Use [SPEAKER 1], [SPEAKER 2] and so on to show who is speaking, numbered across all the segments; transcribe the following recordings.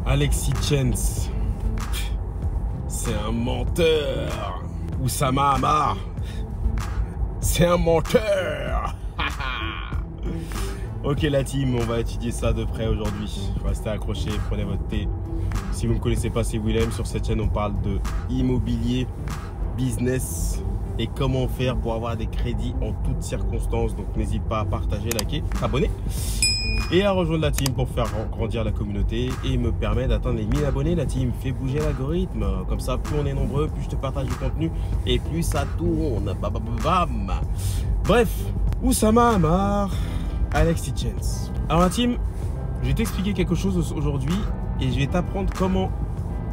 [SPEAKER 1] Alexis Chance, c'est un menteur. Oussama Hamar, c'est un menteur. Ok la team, on va étudier ça de près aujourd'hui. Restez accrochés, prenez votre thé. Si vous ne me connaissez pas, c'est Willem. Sur cette chaîne, on parle de immobilier, business et comment faire pour avoir des crédits en toutes circonstances. Donc n'hésite pas à partager, liker, abonner et à rejoindre la team pour faire grandir la communauté et me permettre d'atteindre les 1000 abonnés. La team fait bouger l'algorithme. Comme ça, plus on est nombreux, plus je te partage du contenu et plus ça tourne. Bam, bam, bam. Bref, Oussama Hamar, Alexis Chance. Alors la team, je vais t'expliquer quelque chose aujourd'hui et je vais t'apprendre comment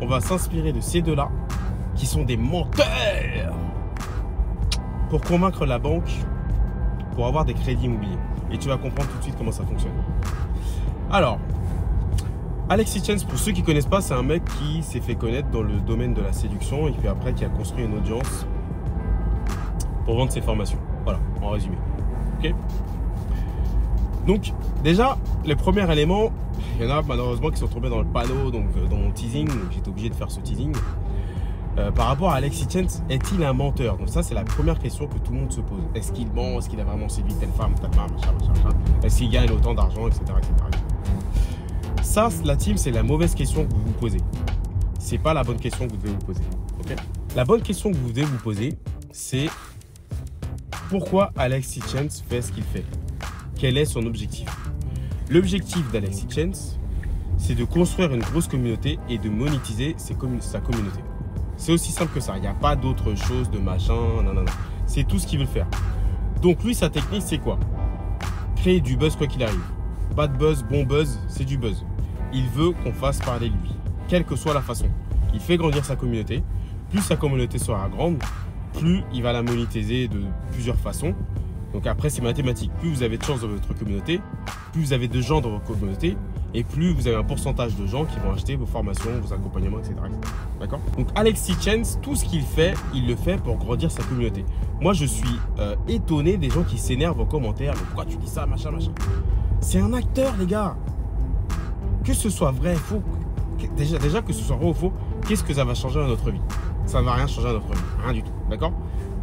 [SPEAKER 1] on va s'inspirer de ces deux-là qui sont des menteurs pour convaincre la banque pour avoir des crédits immobiliers. Et tu vas comprendre tout de suite comment ça fonctionne. Alors, Alexis Chance, pour ceux qui ne connaissent pas, c'est un mec qui s'est fait connaître dans le domaine de la séduction et puis après qui a construit une audience pour vendre ses formations. Voilà, en résumé. Ok ? Donc, déjà, les premiers éléments, il y en a malheureusement qui sont tombés dans le panneau, donc dans mon teasing, donc j'étais obligé de faire ce teasing. Par rapport à Alexis Chance, est-il un menteur? Donc ça, c'est la première question que tout le monde se pose. Est-ce qu'il ment? Est-ce qu'il a vraiment séduit telle femme, machin. Est-ce qu'il gagne autant d'argent, etc., etc. Ça, la team, c'est la mauvaise question que vous vous posez. C'est pas la bonne question que vous devez vous poser. Okay, la bonne question que vous devez vous poser, c'est pourquoi Alexis Chance fait ce qu'il fait? Quel est son objectif? L'objectif d'Alexis Chance, c'est de construire une grosse communauté et de monétiser sa communauté. C'est aussi simple que ça. Il n'y a pas d'autre chose de machin. Non. C'est tout ce qu'il veut faire. Donc lui, sa technique, c'est quoi? Créer du buzz quoi qu'il arrive. Bad buzz, bon buzz, c'est du buzz. Il veut qu'on fasse parler de lui, quelle que soit la façon. Il fait grandir sa communauté. Plus sa communauté sera grande, plus il va la monétiser de plusieurs façons. Donc après, c'est mathématique. Plus vous avez de chance dans votre communauté, plus vous avez de gens dans votre communauté, et plus vous avez un pourcentage de gens qui vont acheter vos formations, vos accompagnements, etc. D'accord? Donc Alexis Chance, tout ce qu'il fait, il le fait pour grandir sa communauté. Moi, je suis étonné des gens qui s'énervent en commentaire. Mais pourquoi tu dis ça, machin. C'est un acteur, les gars. Que ce soit vrai, faux, déjà que ce soit vrai ou faux, qu'est-ce que ça va changer dans notre vie? Ça ne va rien changer dans notre vie, rien du tout. D'accord?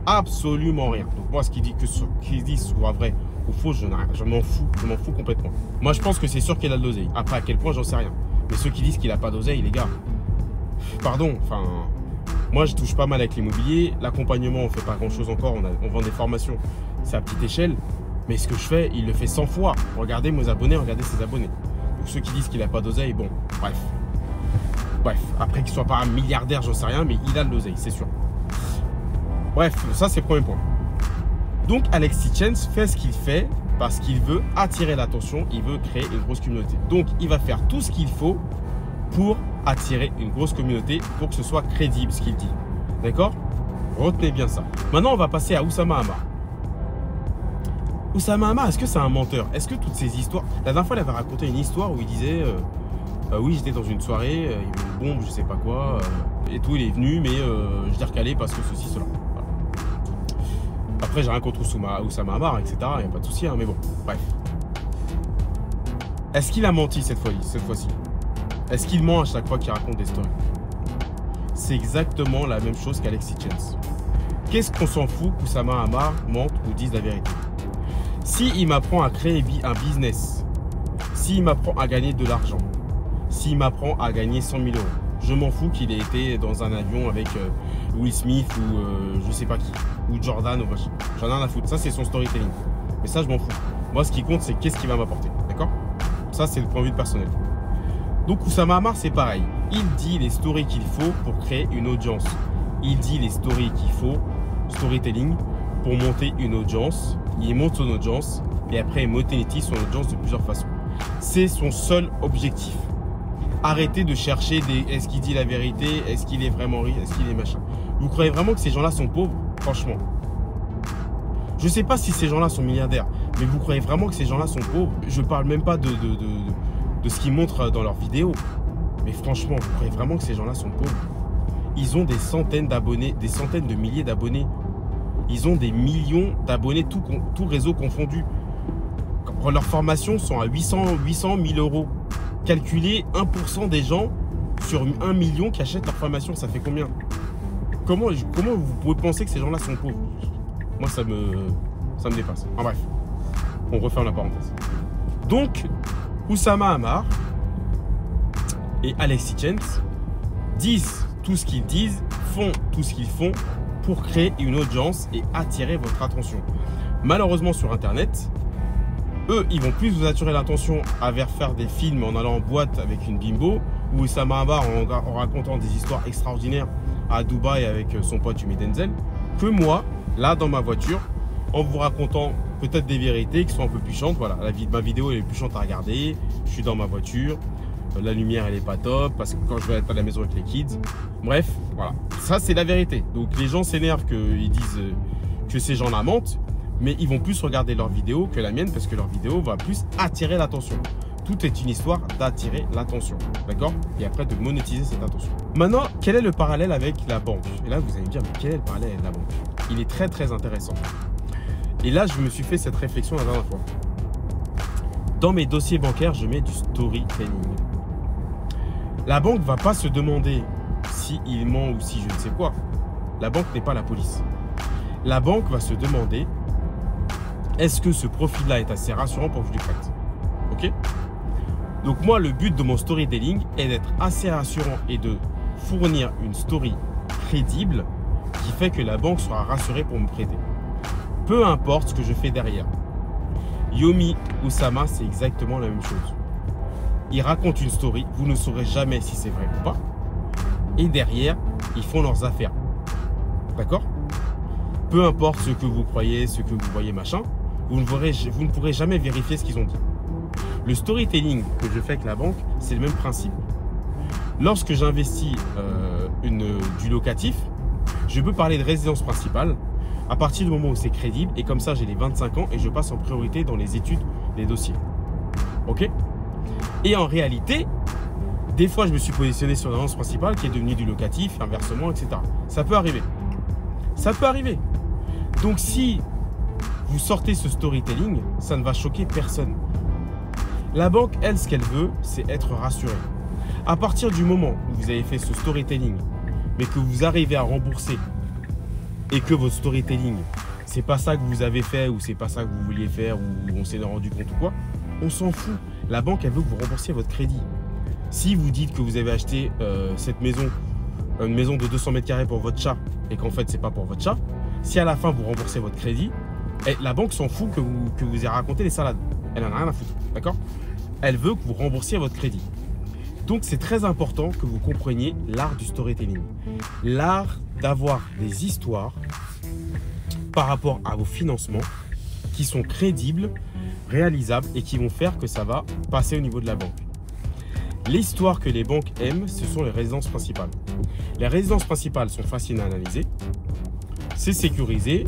[SPEAKER 1] Absolument rien. Donc moi, ce qu'il dit soit vrai ou faux, je m'en fous complètement. Moi, je pense que c'est sûr qu'il a de l'oseille. Après, à quel point, j'en sais rien. Mais ceux qui disent qu'il n'a pas d'oseille, les gars, pardon, enfin, moi, je touche pas mal avec l'immobilier. L'accompagnement, on fait pas grand-chose encore. On vend des formations, c'est à petite échelle. Mais ce que je fais, il le fait 100 fois. Regardez mes abonnés, regardez ses abonnés. Donc ceux qui disent qu'il n'a pas d'oseille, bon, bref. Après qu'il soit pas un milliardaire, j'en sais rien, mais il a de l'oseille, c'est sûr. Bref, ça c'est le premier point. Donc Alexis Chance fait ce qu'il fait parce qu'il veut attirer l'attention, il veut créer une grosse communauté. Donc il va faire tout ce qu'il faut pour attirer une grosse communauté, pour que ce soit crédible ce qu'il dit. D'accord? Retenez bien ça. Maintenant on va passer à Oussama Hamar. Oussama Hamar, est-ce que c'est un menteur? Est-ce que toutes ces histoires... La dernière fois, il avait raconté une histoire où il disait oui, j'étais dans une soirée, il y avait une bombe, je sais pas quoi, et tout, il est venu, mais je l'ai recalé parce que ceci, cela. Voilà. Après, j'ai rien contre Oussama Hamar, etc. Il n'y a pas de souci, hein, mais bon, bref. Est-ce qu'il a menti cette fois-ci? Est-ce qu'il ment à chaque fois qu'il raconte des stories? C'est exactement la même chose qu'Alexis Chance. Qu'est-ce qu'on s'en fout qu'Oussama Hamar mente ou dise la vérité? S'il m'apprend à créer un business, s'il m'apprend à gagner de l'argent, s'il m'apprend à gagner 100 000 euros, je m'en fous qu'il ait été dans un avion avec Will Smith ou je sais pas qui, ou Jordan ou machin. J'en ai rien à foutre. Ça, c'est son storytelling. Mais ça, je m'en fous. Moi, ce qui compte, c'est qu'est-ce qu'il va m'apporter. D'accord? Ça, c'est le point de vue personnel. Donc, Oussama Hamar, c'est pareil. Il dit les stories qu'il faut pour créer une audience. Il dit les stories qu'il faut, storytelling, pour monter une audience. Il monte son audience et après il monétise son audience de plusieurs façons. C'est son seul objectif. Arrêtez de chercher est-ce qu'il dit la vérité, est-ce qu'il est vraiment riche, est-ce qu'il est machin. Vous croyez vraiment que ces gens-là sont pauvres? Franchement. Je ne sais pas si ces gens-là sont milliardaires, mais vous croyez vraiment que ces gens-là sont pauvres? Je ne parle même pas de ce qu'ils montrent dans leurs vidéos. Mais franchement, vous croyez vraiment que ces gens-là sont pauvres? Ils ont des centaines d'abonnés, des centaines de milliers d'abonnés. Ils ont des millions d'abonnés, tout réseau confondu. Leurs formations sont à 800 000 euros. calculez 1% des gens sur 1 million qui achètent leur formation, ça fait combien? Comment vous pouvez penser que ces gens-là sont pauvres? Moi, ça me dépasse. En bref, on referme la parenthèse. Donc, Oussama Ammar et Alex Hitchens disent tout ce qu'ils disent, font tout ce qu'ils font pour créer une audience et attirer votre attention. Malheureusement, sur Internet, eux, ils vont plus vous attirer l'attention à faire des films en allant en boîte avec une bimbo, ou Oussama Ammar en racontant des histoires extraordinaires à Dubaï avec son pote Yumi Denzel, que moi, là, dans ma voiture, en vous racontant peut-être des vérités qui sont un peu plus chiantes. Voilà, ma vidéo elle est plus chiante à regarder, je suis dans ma voiture, la lumière elle est pas top, parce que quand je vais être à la maison avec les kids, bref, voilà, ça c'est la vérité. Donc les gens s'énervent qu'ils disent que ces gens-là mentent, mais ils vont plus regarder leur vidéo que la mienne, parce que leur vidéo va plus attirer l'attention. Tout est une histoire d'attirer l'attention, d'accord? Et après de monétiser cette attention. Maintenant, quel est le parallèle avec la banque? Et là, vous allez me dire, mais quel est le parallèle avec la banque? Il est très très intéressant. Et là, je me suis fait cette réflexion la dernière fois. Dans mes dossiers bancaires, je mets du storytelling. La banque ne va pas se demander s'il ment ou si je ne sais quoi. La banque n'est pas la police. La banque va se demander, est-ce que ce profil-là est assez rassurant pour que je lui prête? Ok? Donc moi, le but de mon storytelling est d'être assez rassurant et de fournir une story crédible qui fait que la banque sera rassurée pour me prêter. Peu importe ce que je fais derrière. Yomi, Oussama, c'est exactement la même chose. Ils racontent une story, vous ne saurez jamais si c'est vrai ou pas. Et derrière, ils font leurs affaires. D'accord? Peu importe ce que vous croyez, ce que vous voyez, machin, vous ne pourrez jamais vérifier ce qu'ils ont dit. Le storytelling que je fais avec la banque, c'est le même principe. Lorsque j'investis du locatif, je peux parler de résidence principale à partir du moment où c'est crédible, et comme ça j'ai les 25 ans et je passe en priorité dans les études, les dossiers. Ok? Et en réalité, des fois je me suis positionné sur une résidence principale qui est devenue du locatif, inversement, etc. Ça peut arriver. Ça peut arriver. Donc si vous sortez ce storytelling, ça ne va choquer personne. La banque, elle, ce qu'elle veut, c'est être rassurée. À partir du moment où vous avez fait ce storytelling, mais que vous arrivez à rembourser et que votre storytelling, c'est pas ça que vous avez fait ou c'est pas ça que vous vouliez faire ou on s'est rendu compte ou quoi, on s'en fout. La banque, elle veut que vous remboursiez votre crédit. Si vous dites que vous avez acheté cette maison, une maison de 200 mètres carrés pour votre chat et qu'en fait, c'est pas pour votre chat, si à la fin, vous remboursez votre crédit, la banque s'en fout que vous ayez raconté les salades. Elle n'en a rien à foutre, d'accord? Elle veut que vous remboursiez votre crédit. Donc, c'est très important que vous compreniez l'art du storytelling. L'art d'avoir des histoires par rapport à vos financements qui sont crédibles, réalisables et qui vont faire que ça va passer au niveau de la banque. L'histoire que les banques aiment, ce sont les résidences principales. Les résidences principales sont faciles à analyser, c'est sécurisé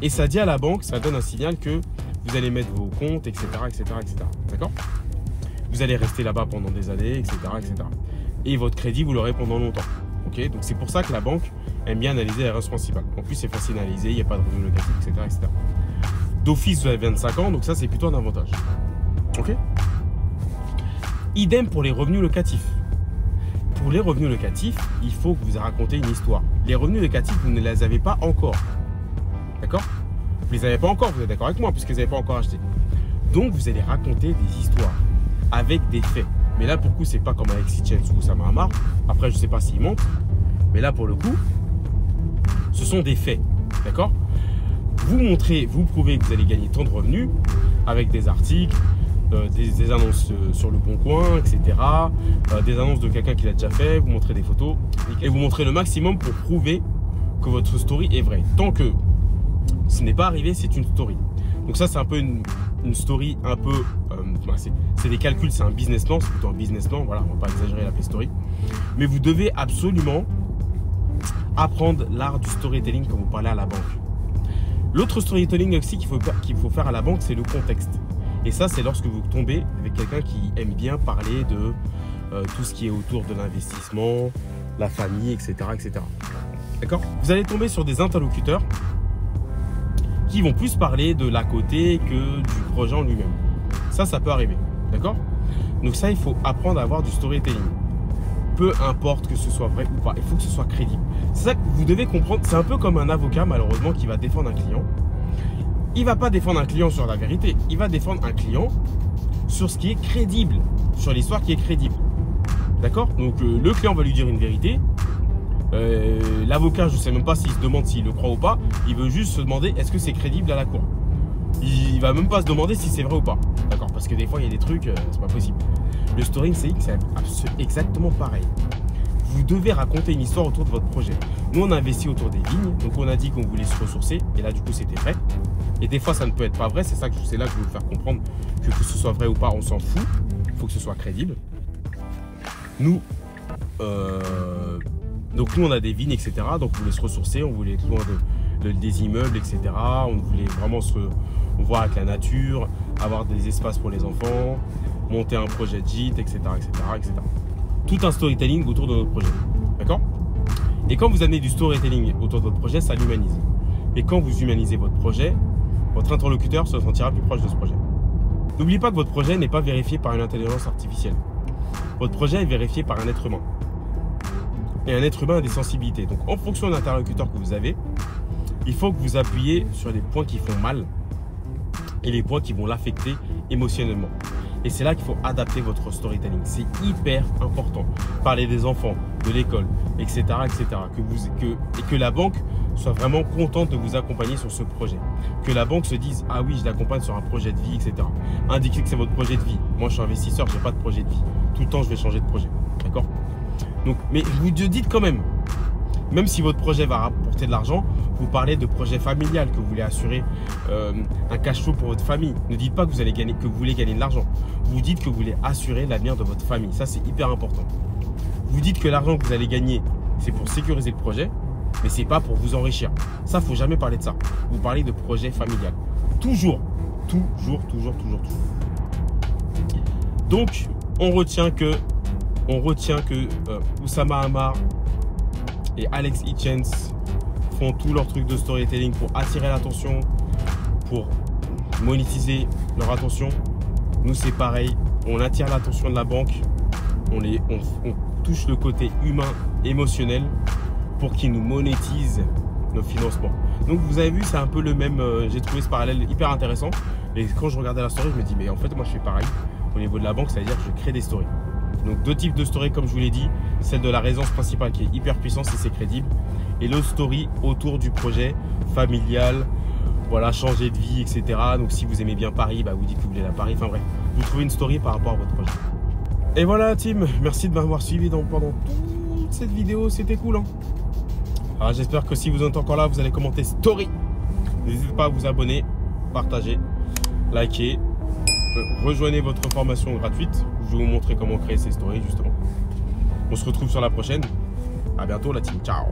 [SPEAKER 1] et ça dit à la banque, ça donne un signal que vous allez mettre vos comptes, etc. etc., etc. D'accord? Vous allez rester là-bas pendant des années, etc., etc. Et votre crédit, vous l'aurez pendant longtemps. Okay? Donc, c'est pour ça que la banque aime bien analyser les résidences principales. En plus, c'est facile à analyser, il n'y a pas de revenus locatifs, etc., etc. D'office, vous avez 25 ans, donc ça, c'est plutôt un avantage. Ok? Idem pour les revenus locatifs. Pour les revenus locatifs, il faut que vous racontez une histoire. Les revenus locatifs, vous ne les avez pas encore. D'accord? Vous ne les avez pas encore, vous êtes d'accord avec moi, puisque vous n'avez pas encore acheté. Donc, vous allez raconter des histoires avec des faits. Mais là, pour le coup, c'est pas comme avec Hitchens ou Oussama Ammar. Après, je ne sais pas s'ils mentent. Mais là, pour le coup, ce sont des faits. D'accord? Vous montrez, vous prouvez que vous allez gagner tant de revenus avec des articles, des annonces sur le Bon Coin, etc. Des annonces de quelqu'un qui l'a déjà fait. Vous montrez des photos et vous montrez le maximum pour prouver que votre story est vraie. Tant que ce n'est pas arrivé, c'est une story. Donc ça, c'est un peu une story un peu... c'est des calculs, c'est un business plan, c'est plutôt un business plan. Voilà, on ne va pas exagérer l'appeler story. Mais vous devez absolument apprendre l'art du storytelling quand vous parlez à la banque. L'autre storytelling aussi qu'il faut faire à la banque, c'est le contexte. Et ça, c'est lorsque vous tombez avec quelqu'un qui aime bien parler de tout ce qui est autour de l'investissement, la famille, etc. etc. D'accord? Vous allez tomber sur des interlocuteurs qui vont plus parler de l'à côté que du projet en lui-même. Ça peut arriver. D'accord? Donc ça, il faut apprendre à avoir du storytelling. Peu importe que ce soit vrai ou pas, il faut que ce soit crédible. C'est ça que vous devez comprendre. C'est un peu comme un avocat, malheureusement, qui va défendre un client. Il ne va pas défendre un client sur la vérité. Il va défendre un client sur ce qui est crédible, sur l'histoire qui est crédible. D'accord? Donc le client va lui dire une vérité. L'avocat, je ne sais même pas s'il se demande s'il le croit ou pas. Il veut juste se demander est-ce que c'est crédible à la cour. Il ne va même pas se demander si c'est vrai ou pas. D'accord? Parce que des fois, il y a des trucs, c'est pas possible. Le storytelling, c'est exactement pareil. Vous devez raconter une histoire autour de votre projet. Nous, on a investi autour des vignes. Donc, on a dit qu'on voulait se ressourcer. Et là, du coup, c'était vrai. Et des fois, ça ne peut être pas vrai. C'est là que je veux vous faire comprendre que ce soit vrai ou pas, on s'en fout. Il faut que ce soit crédible. Nous, donc nous, on a des vignes, etc. Donc, on voulait se ressourcer. On voulait être loin des immeubles, etc. On voulait vraiment se voir avec la nature, avoir des espaces pour les enfants, monter un projet de gîte, etc., etc., etc. Tout un storytelling autour de notre projet. D'accord? Et quand vous amenez du storytelling autour de votre projet, ça l'humanise. Et quand vous humanisez votre projet, votre interlocuteur se sentira plus proche de ce projet. N'oubliez pas que votre projet n'est pas vérifié par une intelligence artificielle. Votre projet est vérifié par un être humain. Et un être humain a des sensibilités. Donc, en fonction de l'interlocuteur que vous avez, il faut que vous appuyez sur les points qui font mal et les points qui vont l'affecter émotionnellement. Et c'est là qu'il faut adapter votre storytelling. C'est hyper important. Parler des enfants, de l'école, etc., etc. Et que la banque soit vraiment contente de vous accompagner sur ce projet. Que la banque se dise, ah oui, je l'accompagne sur un projet de vie, etc. Indiquez que c'est votre projet de vie. Moi, je suis investisseur, je n'ai pas de projet de vie. Tout le temps, je vais changer de projet. D'accord? Donc, mais vous dites quand même si votre projet va rapporter de l'argent, vous parlez de projet familial, que vous voulez assurer un cash flow pour votre famille. Ne dites pas que vous voulez gagner de l'argent. Vous dites que vous voulez assurer l'avenir de votre famille. Ça, c'est hyper important. Vous dites que l'argent que vous allez gagner, c'est pour sécuriser le projet, mais ce n'est pas pour vous enrichir. Ça, il ne faut jamais parler de ça. Vous parlez de projet familial. Toujours. Donc, on retient que Oussama Ammar et Alex Hitchens font tout leur truc de storytelling pour attirer l'attention, pour monétiser leur attention. Nous, c'est pareil. On attire l'attention de la banque. On touche le côté humain, émotionnel pour qu'ils nous monétisent nos financements. Donc, vous avez vu, c'est un peu le même. J'ai trouvé ce parallèle hyper intéressant. Et quand je regardais la story, je me dis, mais en fait, moi, je fais pareil. Au niveau de la banque, ça veut dire que je crée des stories. Donc, deux types de stories, comme je vous l'ai dit. Celle de la résidence principale qui est hyper puissante et c'est crédible. Et l'autre story autour du projet familial, voilà, changer de vie, etc. Donc, si vous aimez bien Paris, bah, vous dites que vous voulez aller à Paris. Enfin bref, vous trouvez une story par rapport à votre projet. Et voilà, team. Merci de m'avoir suivi pendant toute cette vidéo. C'était cool, hein. Alors, j'espère que si vous êtes encore là, vous allez commenter story. N'hésitez pas à vous abonner, partager, liker. Rejoignez votre formation gratuite. Je vais vous montrer comment créer ces stories, justement. On se retrouve sur la prochaine. À bientôt, la team. Ciao.